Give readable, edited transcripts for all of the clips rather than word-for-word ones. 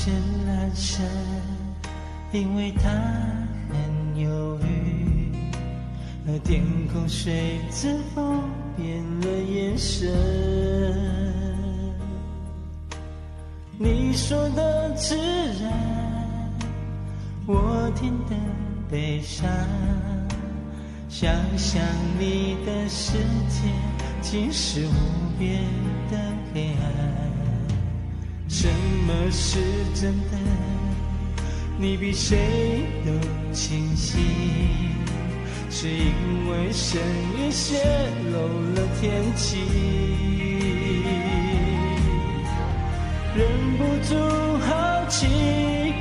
是阑珊，因为它很忧郁，而天空随着风变了颜色。你说的自然，我听得悲伤，想象你的世界竟是无边的黑暗。什么是真的？你比谁都清晰，是因为神也泄露了天机，忍不住好奇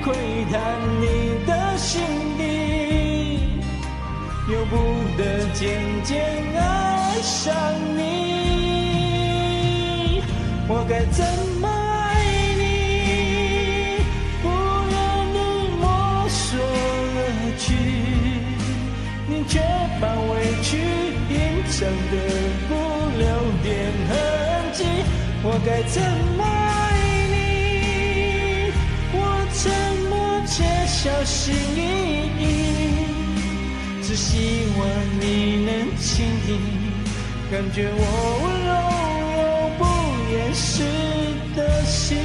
窥探你的心底，由不得渐渐爱上你。我该怎么爱你？不愿你摸索而去，你却把委屈隐藏得不留点痕迹。我该怎么爱你？我沉默且小心翼翼，只希望你能倾听，感觉我温柔又不掩饰的心。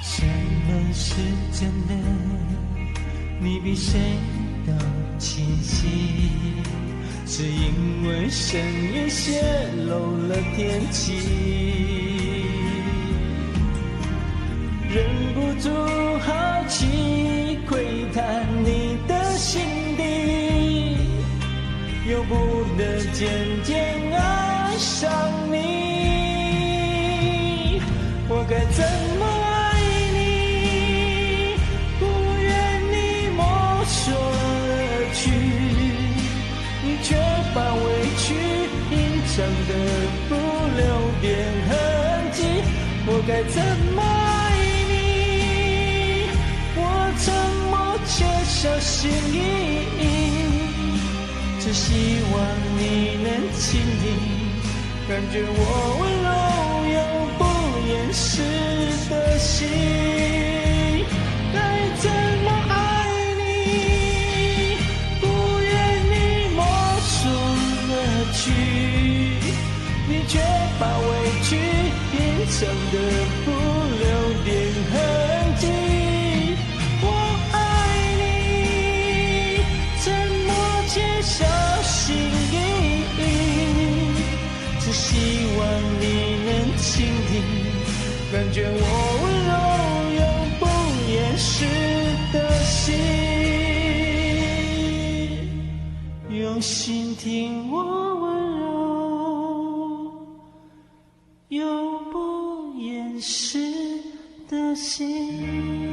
什么是真的？你比谁都清晰，是因为神也泄露了天机，忍不住好奇窥探你的心底，由不得渐渐爱上你。我该怎么爱你？不愿你摸索而去，你却把委屈隐藏得不留点痕迹。我该怎么爱你？我沉默且小心翼翼，只希望你能倾听，感觉我温柔又不掩饰的心。该怎么爱你？不愿你摸索而去，你却把委屈隐藏得不留点痕迹。我爱你，沉默且小心翼翼，只希望你能倾听，感觉我温柔又不掩饰的心，用心听我温柔又不掩饰的心。